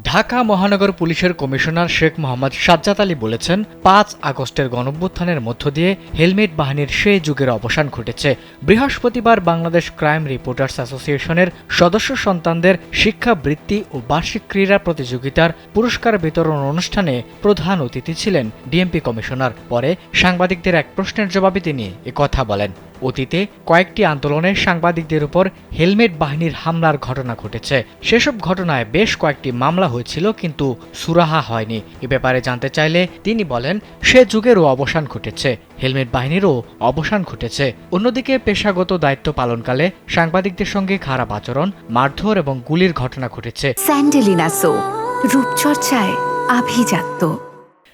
ঢাকা মহানগর পুলিশের কমিশনার শেখ মোহাম্মদ সাজ্জাদ আলী বলেছেন, ৫ আগস্টের গণঅভ্যুত্থানের মধ্য দিয়ে হেলমেট বাহিনীর সেই যুগের অবসান ঘটেছে। বৃহস্পতিবার বাংলাদেশ ক্রাইম রিপোর্টার্স অ্যাসোসিয়েশনের সদস্য সন্তানদের শিক্ষা বৃত্তি ও বার্ষিক ক্রীড়া প্রতিযোগিতার পুরস্কার বিতরণ অনুষ্ঠানে প্রধান অতিথি ছিলেন ডিএমপি কমিশনার। পরে সাংবাদিকদের এক প্রশ্নের জবাবে তিনি একথা বলেন। অতীতে কয়েকটি আন্দোলনে সাংবাদিকদের উপর হেলমেট বাহিনীর হামলার ঘটনা ঘটেছে। সেসব ঘটনায় বেশ কয়েকটি মামলা হয়েছিল, কিন্তু সুরাহা হয়নি। এ ব্যাপারে জানতে চাইলে তিনি বলেন, সে যুগেরও অবসান ঘটেছে, হেলমেট বাহিনীরও অবসান ঘটেছে। অন্যদিকে পেশাগত দায়িত্ব পালনকালে সাংবাদিকদের সঙ্গে খারাপ আচরণ, মারধর এবং গুলির ঘটনা ঘটেছে। স্যান্ডেলিনা সো, রূপচর্চায় আভিজাত্য।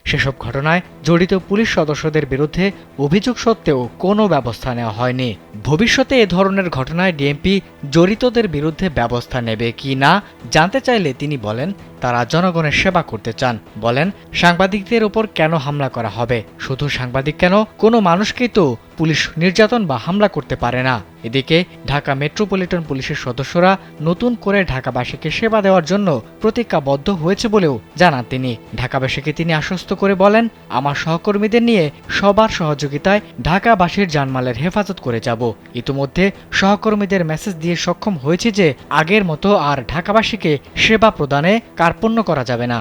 সেসব ঘটনায় জড়িত পুলিশ সদস্যদের বিরুদ্ধে অভিযোগ সত্ত্বেও কোনো ব্যবস্থা নেওয়া হয়নি। ভবিষ্যতে এ ধরনের ঘটনায় ডিএমপি জড়িতদের বিরুদ্ধে ব্যবস্থা নেবে কি না জানতে চাইলে তিনি বলেন, তারা জনগণের সেবা করতে চান। বলেন, সাংবাদিকদের ওপর কেন হামলা করা হবে? শুধু সাংবাদিক কেন, কোনো মানুষকেই তো পুলিশ নির্যাতন বা হামলা করতে পারে না। এদিকে ঢাকা মেট্রোপলিটন পুলিশের সদস্যরা নতুন করে ঢাকাবাসীকে সেবা দেওয়ার জন্য প্রতিজ্ঞাবদ্ধ হয়েছে বলেও জানান তিনি। ঢাকাবাসীকে তিনি আশ্বস্ত করে বলেন, আমার সহকর্মীদের নিয়ে সবার সহযোগিতায় ঢাকাবাসীর জানমালের হেফাজত করে যাব। ইতিমধ্যে সহকর্মীদের মেসেজ দিয়ে সক্ষম হয়েছে যে আগের মতো আর ঢাকাবাসীকে সেবা প্রদানে কার্পণ্য করা যাবে না।